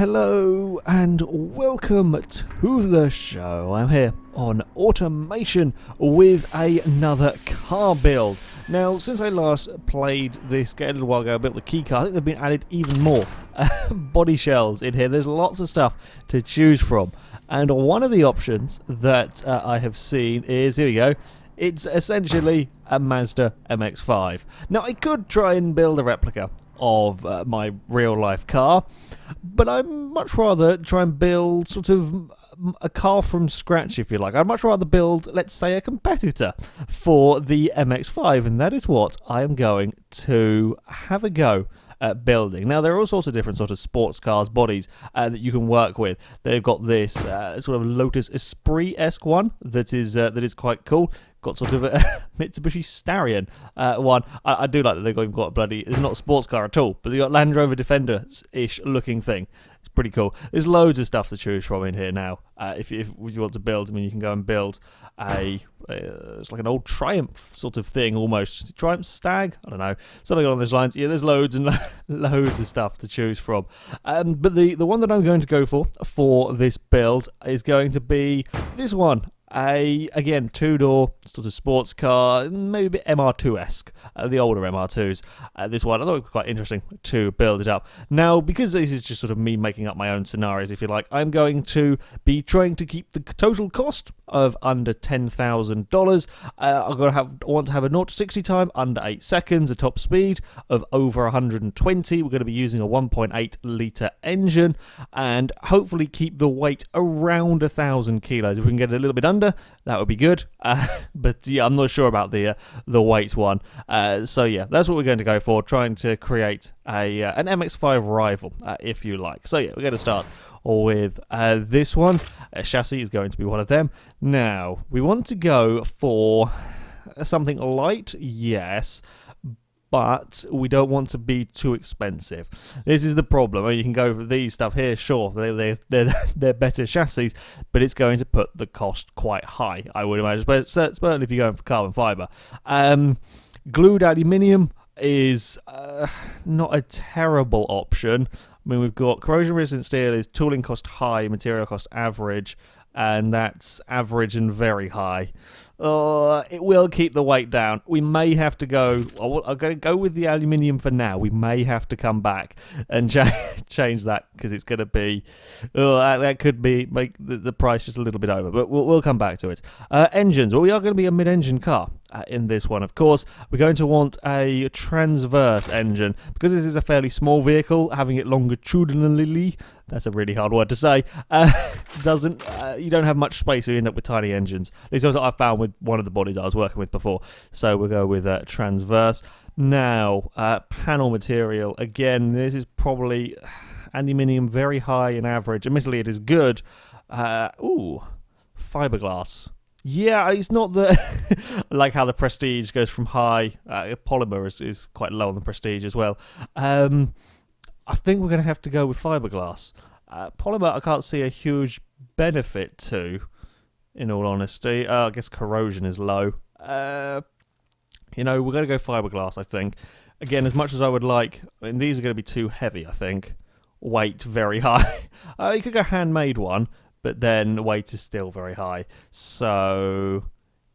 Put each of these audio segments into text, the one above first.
Hello and welcome to the show. I'm here on Automation with another car build. Now, since I last played this game a little while ago, I built the key car. I think they've been added even more body shells in here. There's lots of stuff to choose from. And one of the options that I have seen is, here we go, it's essentially a Mazda MX-5. Now, I could try and build a replica of my real-life car, but I'd much rather try and build sort of a car from scratch, if you like. I'd much rather build, let's say, a competitor for the MX-5, and that is what I am going to have a go at building. Now, there are all sorts of different sort of sports cars bodies that you can work with. They've got this sort of Lotus Esprit-esque one that is quite cool. Got sort of a Mitsubishi Starion one. I do like that they've got a bloody... It's not a sports car at all, but they've got Land Rover Defender-ish looking thing. It's pretty cool. There's loads of stuff to choose from in here now. If you want to build, I mean, you can go and build it's like an old Triumph sort of thing almost. Triumph Stag? I don't know. Something along those lines. Yeah, there's loads and loads of stuff to choose from. But the one that I'm going to go for this build is going to be this one. Again, two-door sort of sports car, maybe a bit MR2-esque, the older MR2s. This one, I thought it was quite interesting to build it up. Now, because this is just sort of me making up my own scenarios, if you like, I'm going to be trying to keep the total cost of under $10,000. I want to have a 0 to 60 time under 8 seconds, a top speed of over 120. We're going to be using a 1.8 litre engine, and hopefully keep the weight around 1,000 kilos. If we can get it a little bit under, that would be good. But yeah, I'm not sure about the weight one. So yeah, that's what we're going to go for, trying to create an MX-5 rival, if you like. So yeah, we're going to start with this one. Chassis is going to be one of them. Now, we want to go for something light, yes, but we don't want to be too expensive. This is the problem. I mean, you can go for these stuff here, sure, they're better chassis, but it's going to put the cost quite high, I would imagine, but certainly if you're going for carbon fibre. Glued aluminium is not a terrible option. I mean, we've got corrosion resistant steel is tooling cost high, material cost average, and that's average and very high. It will keep the weight down. We may have to go... I'm going to go with the aluminium for now. We may have to come back and change that, because it's going to be... that could be make the price just a little bit over, but we'll come back to it. Engines. Well, we are going to be a mid-engine car in this one, of course. We're going to want a transverse engine. Because this is a fairly small vehicle, having it longitudinally... That's a really hard word to say. You don't have much space, so you end up with tiny engines. This is what I found with one of the bodies I was working with before. So we'll go with transverse. Now, panel material. Again, this is probably aluminium, very high in average. Admittedly, it is good. Fiberglass. Yeah, it's not the... like how the Prestige goes from high. Polymer is quite low on the Prestige as well. I think we're going to have to go with fiberglass. Polymer, I can't see a huge benefit to, in all honesty. I guess corrosion is low. We're going to go fiberglass, I think. Again, as much as I would like, these are going to be too heavy, I think. Weight very high. You could go handmade one, but then weight is still very high. So...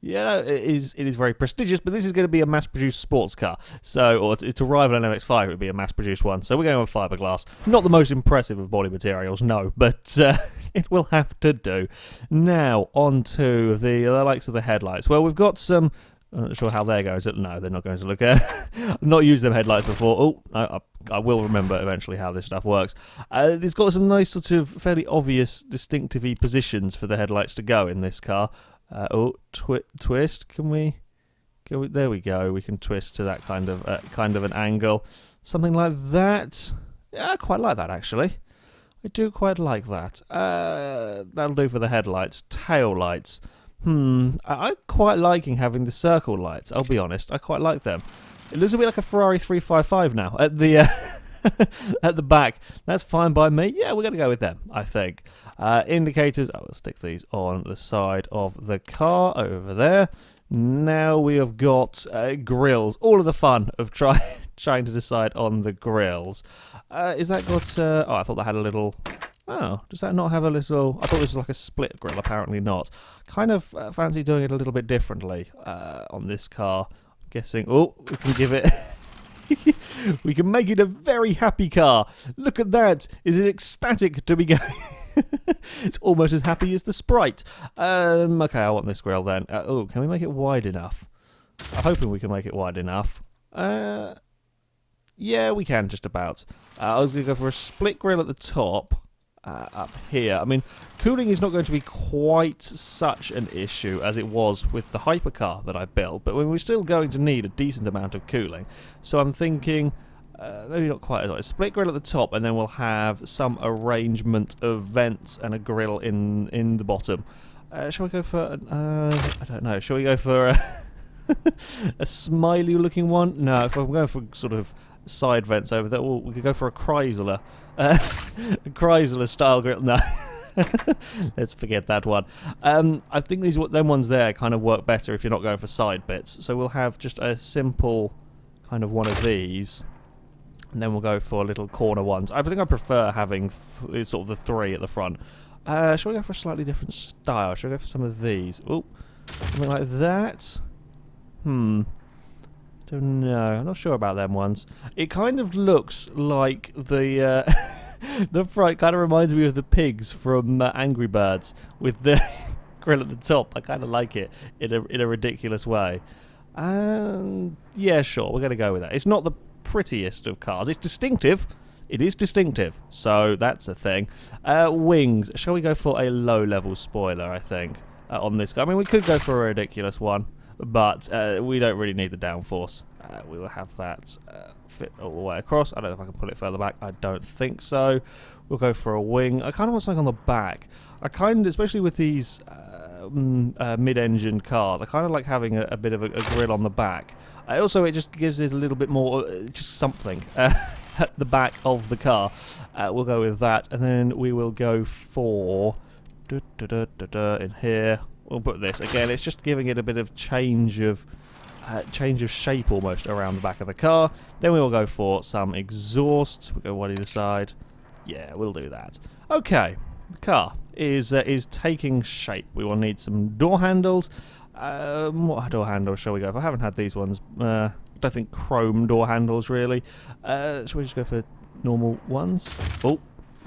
yeah, it is very prestigious, but this is going to be a mass-produced sports car. Or to rival an MX-5, it would be a mass-produced one. So we're going with fiberglass. Not the most impressive of body materials, no, but it will have to do. Now, on to the likes of the headlights. Well, we've got some... I'm not sure how they're going to... No, they're not going to look at... not used them headlights before. I will remember eventually how this stuff works. It's got some nice sort of fairly obvious distinctive positions for the headlights to go in this car. Twist. Can we? There we go. We can twist to that kind of an angle, something like that. Yeah, I quite like that actually. I do quite like that. That'll do for the headlights. Tail lights. I'm quite liking having the circle lights. I'll be honest. I quite like them. It looks a bit like a Ferrari 355 now at the at the back. That's fine by me. Yeah, we're going to go with them, I think. Indicators. We'll stick these on the side of the car over there. Now we have got grills. All of the fun of trying to decide on the grills. Is that got... oh, I thought that had a little... Oh, does that not have a little... I thought this was like a split grill, apparently not. Kind of fancy doing it a little bit differently on this car. I'm guessing... Oh, we can give it... we can make it a very happy car. Look at that. Is it ecstatic to be going? It's almost as happy as the Sprite. Okay, I want this grill then. Oh, can we make it wide enough? I'm hoping we can make it wide enough. Yeah, we can just about. I was going to go for a split grill at the top. Up here. I mean, cooling is not going to be quite such an issue as it was with the hypercar that I built, but we're still going to need a decent amount of cooling. So I'm thinking, maybe not quite as much. Split grill at the top, and then we'll have some arrangement of vents and a grill in the bottom. Shall we go for, I don't know, shall we go for a smiley-looking one? No, if I'm going for sort of side vents over there, we could go for a Chrysler. A Chrysler style grill. No, let's forget that one. I think them ones there kind of work better if you're not going for side bits. So we'll have just a simple kind of one of these, and then we'll go for little corner ones. I think I prefer having sort of the three at the front. Shall we go for a slightly different style? Shall we go for some of these? Oh, something like that. Don't know. I'm not sure about them ones. It kind of looks like the the front kind of reminds me of the pigs from Angry Birds with the grill at the top. I kind of like it in a ridiculous way. Yeah, sure. We're going to go with that. It's not the prettiest of cars. It's distinctive. It is distinctive. So that's a thing. Wings. Shall we go for a low-level spoiler, I think, on this guy? I mean, we could go for a ridiculous one. But we don't really need the downforce. We will have that fit all the way across. I don't know if I can pull it further back. I don't think so. We'll go for a wing. I kind of want something on the back. Especially with these mid-engine cars, I kind of like having a bit of a grill on the back. It just gives it a little bit more, just something at the back of the car. We'll go with that, and then we will go for in here. We'll put this again. It's just giving it a bit of change of shape almost around the back of the car. Then we will go for some exhausts. We'll go one either side. Yeah, we'll do that. Okay, the car is taking shape. We will need some door handles. What door handles shall we go for? I haven't had these ones. I don't think chrome door handles really. Shall we just go for normal ones? Oh,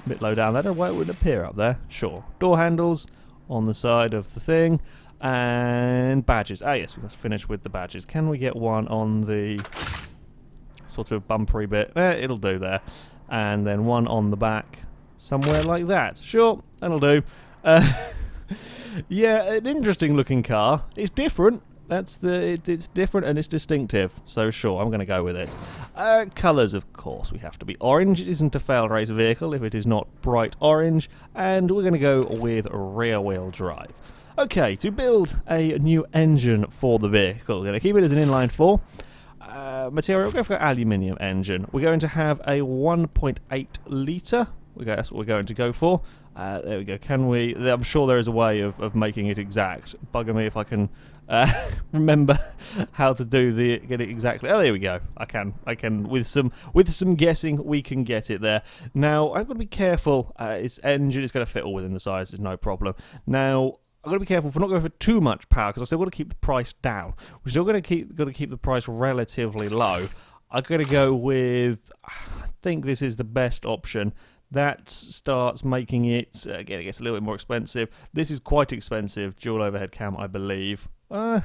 a bit low down there. Why it wouldn't appear up there? Sure. Door handles on the side of the thing, and badges. Ah yes, we must finish with the badges. Can we get one on the sort of bumpery bit? It'll do there. And then one on the back somewhere like that. Sure, that'll do. Yeah, an interesting looking car. It's different. It's different and it's distinctive. So sure, I'm going to go with it. Colours, of course, we have to be orange. It isn't a Failrace vehicle if it is not bright orange. And we're going to go with rear-wheel drive. Okay, to build a new engine for the vehicle, we're going to keep it as an inline 4. Material, we'll go for aluminium engine. We're going to have a 1.8 litre. That's what we're going to go for. There we go. Can we... I'm sure there is a way of making it exact. Bugger me if I can remember how to get it exactly. Oh, there we go. I can with some guessing we can get it there. Now I've got to be careful. Its engine is going to fit all within the size. There's no problem. Now I've got to be careful for not going for too much power because I've still got to keep the price down. We're still got to keep the price relatively low. I'm going to go with... I think this is the best option. That starts making it, again, it gets a little bit more expensive. This is quite expensive, dual overhead cam, I believe. But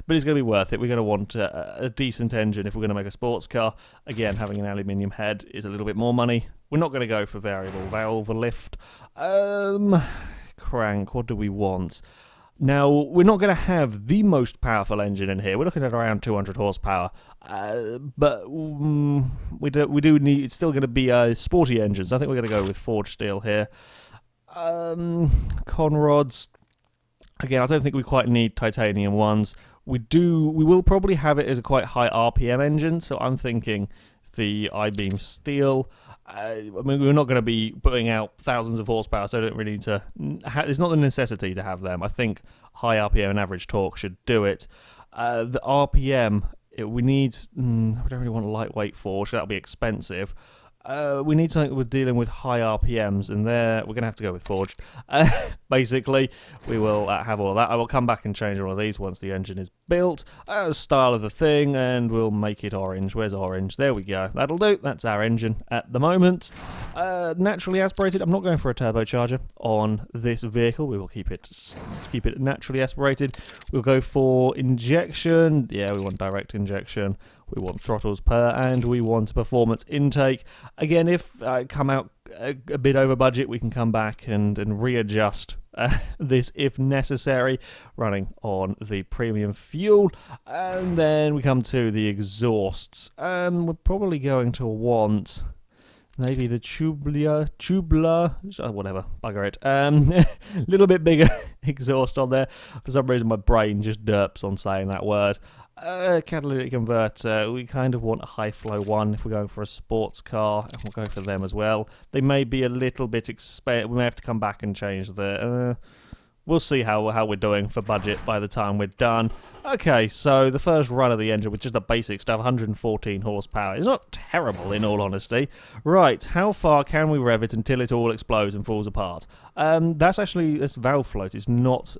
it's going to be worth it. We're going to want a decent engine if we're going to make a sports car. Again, having an aluminium head is a little bit more money. We're not going to go for variable valve lift. Crank, what do we want? Now, we're not going to have the most powerful engine in here. We're looking at around 200 horsepower. But we do need... It's still going to be a sporty engine, so I think we're going to go with forged steel here. Conrods... Again, I don't think we quite need titanium ones. We will probably have it as a quite high RPM engine, so I'm thinking the I-beam steel... I mean, we're not going to be putting out thousands of horsepower, so I don't really need to... There's not the necessity to have them. I think high RPM and average torque should do it. The RPM we need... we don't really want a lightweight forge, that'll be expensive. We need something with dealing with high RPMs, and there we're going to have to go with forged. Basically, we will have all of that. I will come back and change all of these once the engine is built. Style of the thing, and we'll make it orange. Where's orange? There we go. That'll do. That's our engine at the moment. Naturally aspirated. I'm not going for a turbocharger on this vehicle. We will keep it naturally aspirated. We'll go for injection. Yeah, we want direct injection. We want throttles per, and we want performance intake. Again, if I come out a bit over budget, we can come back and readjust this if necessary, running on the premium fuel. And then we come to the exhausts. We're probably going to want... maybe the tubular, whatever, bugger it. A little bit bigger exhaust on there. For some reason, my brain just derps on saying that word. Catalytic converter, we kind of want a high flow one if we're going for a sports car, and we'll go for them as well. They may be a little bit expensive. We may have to come back and change the... we'll see how we're doing for budget by the time we're done. Okay, so the first run of the engine with just the basic stuff, 114 horsepower. It's not terrible, in all honesty. Right, how far can we rev it until it all explodes and falls apart? That's actually, this valve float is not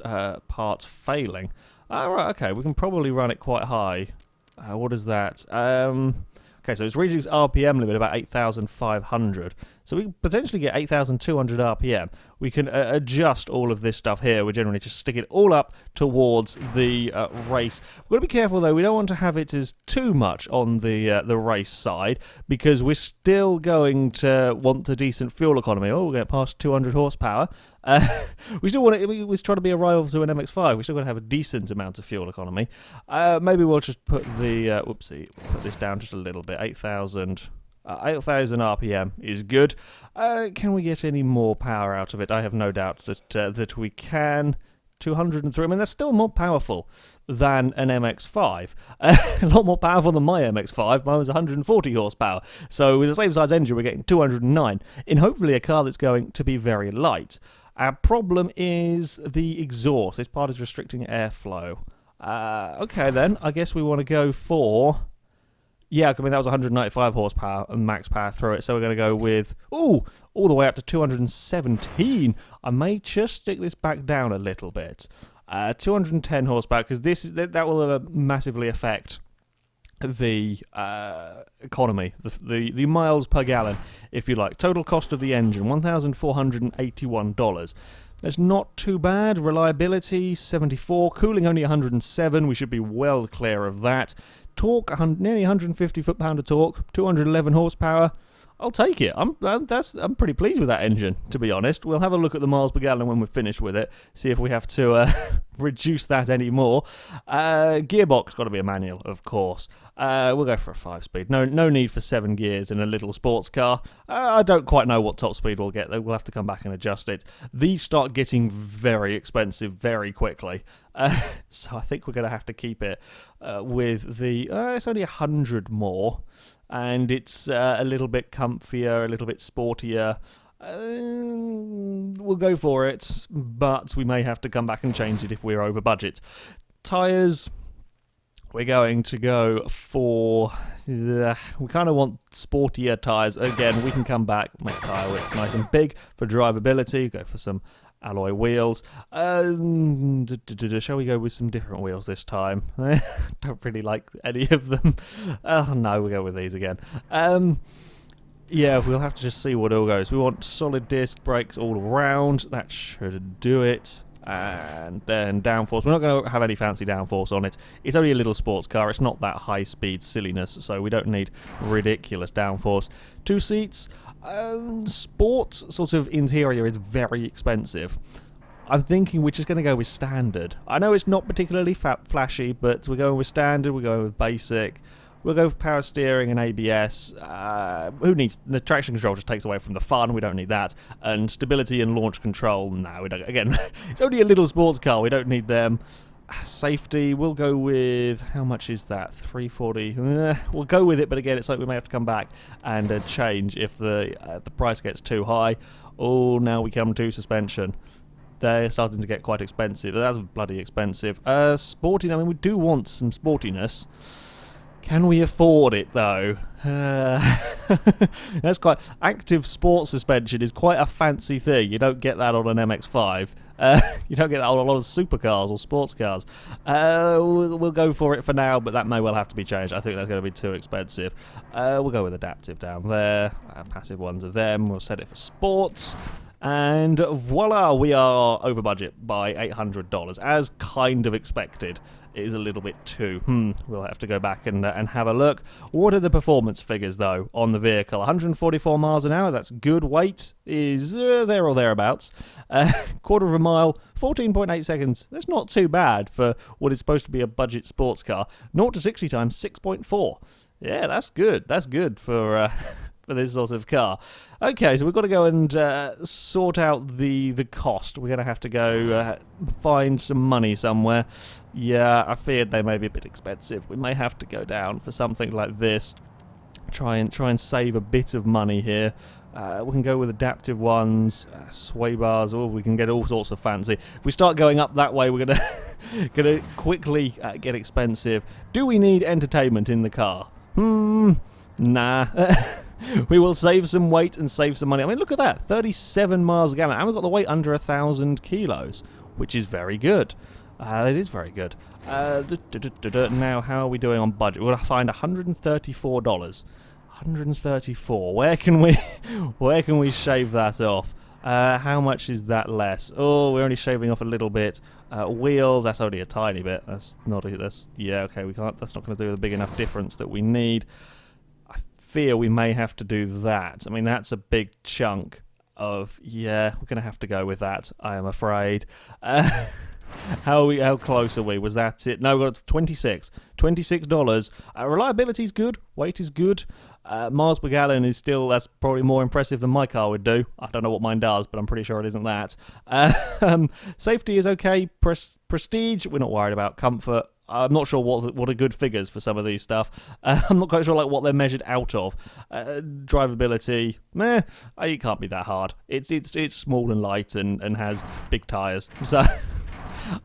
parts failing. Right, okay, we can probably run it quite high. What is that? Okay, so it's reaching its RPM limit about 8,500. So we can potentially get 8,200 RPM. We can adjust all of this stuff here. We generally just stick it all up towards the race. We've got to be careful, though. We don't want to have it as too much on the race side, because we're still going to want a decent fuel economy. Oh, we'll get past 200 horsepower. We still want it. We was trying to be a rival to an MX-5. We still got to have a decent amount of fuel economy. Maybe we'll just put the put this down just a little bit. 8,000 RPM is good. Can we get any more power out of it? I have no doubt that we can. 203. I mean, that's still more powerful than an MX-5. A lot more powerful than my MX-5. Mine was 140 horsepower. So with the same size engine, we're getting 209 in hopefully a car that's going to be very light. Our problem is the exhaust. This part is restricting airflow. Okay, then. I guess we want to go for... yeah, I mean, that was 195 horsepower and max power through it, so we're going to go with, all the way up to 217. I may just stick this back down a little bit. 210 horsepower, because that will massively affect the economy, the miles per gallon, if you like. Total cost of the engine, $1,481. That's not too bad. Reliability, 74. Cooling, only 107. We should be well clear of that. Torque, nearly 150 foot-pound of torque, 211 horsepower. I'll take it. I'm pretty pleased with that engine, to be honest. We'll have a look at the miles per gallon when we're finished with it, see if we have to reduce that any more. Gearbox, got to be a manual, of course. We'll go for a 5-speed. No need for 7 gears in a little sports car. I don't quite know what top speed we'll get, though. We'll have to come back and adjust it. These start getting very expensive very quickly. So I think we're going to have to keep it with the... it's only 100 more. And it's a little bit comfier, a little bit sportier. We'll go for it, but we may have to come back and change it if we're over budget. Tyres, we're going to go for... we kind of want sportier tyres. Again, we can come back, make tyre width nice and big for drivability, go for some alloy wheels. Shall we go with some different wheels this time? Don't really like any of them. Oh no, we'll go with these again. Yeah, we'll have to just see what all goes. We want solid disc brakes all around. That should do it. And then downforce. We're not going to have any fancy downforce on it. It's only a little sports car. It's not that high-speed silliness, so we don't need ridiculous downforce. 2 seats. Sports sort of interior is very expensive. I'm thinking we're just going to go with standard. I know it's not particularly flashy, but we're going with standard. We're going with basic. We'll go with power steering and ABS. Who needs... the traction control just takes away from the fun. We don't need that. And stability and launch control, no, we don't. Again, it's only a little sports car. We don't need them. Safety, we'll go with... how much is that? 340. We'll go with it, but again, it's like we may have to come back and change if the price gets too high. Oh, now we come to suspension. They're starting to get quite expensive. That's bloody expensive. Sporting, I mean, we do want some sportiness. Can we afford it, though? That's quite... Active sports suspension is quite a fancy thing. You don't get that on an MX-5. You don't get that on a lot of supercars or sports cars. We'll go for it for now, but that may well have to be changed. I think that's going to be too expensive. We'll go with adaptive down there. Passive ones are them. We'll set it for sports. And voila, we are over budget by $800, as kind of expected. It is a little bit too. We'll have to go back and have a look. What are the performance figures, though, on the vehicle? 144 miles an hour, that's good. Weight is there or thereabouts. Quarter of a mile, 14.8 seconds. That's not too bad for what is supposed to be a budget sports car. 0 to 60 times 6.4. Yeah, that's good. That's good for... for this sort of car. Okay, so we've got to go and sort out the cost. We're going to have to go find some money somewhere. Yeah, I feared they may be a bit expensive. We may have to go down for something like this. Try and save a bit of money here. We can go with adaptive ones, sway bars. Oh, we can get all sorts of fancy. If we start going up that way, we're gonna quickly get expensive. Do we need entertainment in the car? Nah. We will save some weight and save some money. I mean, look at that, 37 miles a gallon, and we've got the weight under 1,000 kilos, which is very good. It is very good. Now, how are we doing on budget? We're going to find $134. 134. Where can we shave that off? How much is that less? Oh, we're only shaving off a little bit. Wheels, that's only a tiny bit. That's not. Yeah, okay. We can't. That's not going to do the big enough difference that we need. Fear we may have to do that. I mean, that's a big chunk of... Yeah, we're going to have to go with that, I am afraid. How close are we? Was that it? No, we got $26. $26. Reliability is good. Weight is good. Miles per gallon is still... That's probably more impressive than my car would do. I don't know what mine does, but I'm pretty sure it isn't that. Safety is okay. Prestige, we're not worried about. Comfort... I'm not sure what are good figures for some of these stuff. I'm not quite sure what they're measured out of. Drivability, meh. It can't be that hard. It's small and light and has big tyres. So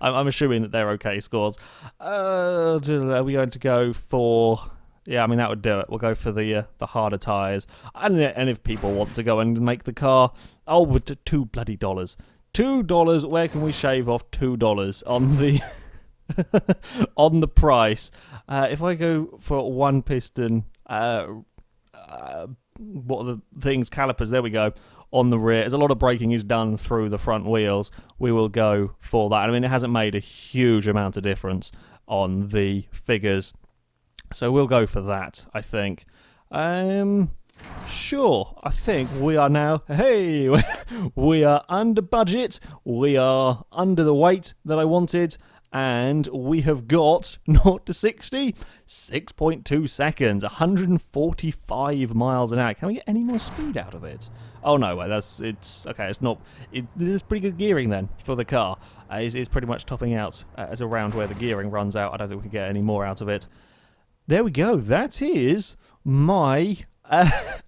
I'm assuming that they're okay scores. Are we going to go for? Yeah, I mean that would do it. We'll go for the harder tyres. And if people want to go and make the car, with $2 bloody $2. Where can we shave off $2 on the? On the price? If I go for one piston, what are the things? Calipers, there we go, on the rear. As a lot of braking is done through the front wheels, we will go for that. I mean, it hasn't made a huge amount of difference on the figures, so we'll go for that, I think. Sure, I think we are now, hey, we are under budget, we are under the weight that I wanted, and we have got 0 to 60, 6.2 seconds, 145 miles an hour. Can we get any more speed out of it? Oh no, wait, it's okay. It's not. There's pretty good gearing then for the car. It's pretty much topping out at around where the gearing runs out. I don't think we can get any more out of it. There we go. That is my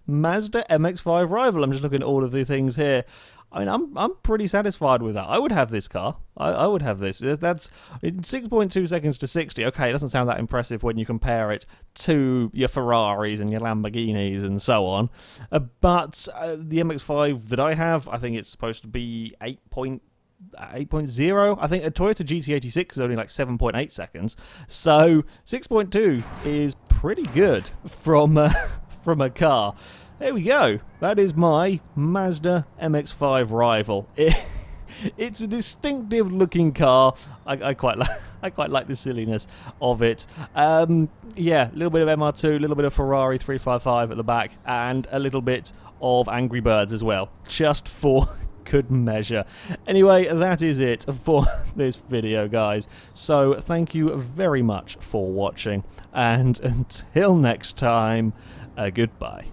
Mazda MX-5 rival. I'm just looking at all of the things here. I mean, I'm pretty satisfied with that. I would have this car. I would have this. That's in 6.2 seconds to 60. Okay, it doesn't sound that impressive when you compare it to your Ferraris and your Lamborghinis and so on. But the MX-5 that I have, I think it's supposed to be 8.0. I think a Toyota GT86 is only like 7.8 seconds. So 6.2 is pretty good from a car. There we go. That is my Mazda MX-5 rival. It's a distinctive looking car. I quite like the silliness of it. Yeah, a little bit of MR2, a little bit of Ferrari 355 at the back, and a little bit of Angry Birds as well, just for good measure. Anyway, that is it for this video, guys. So thank you very much for watching, and until next time, goodbye.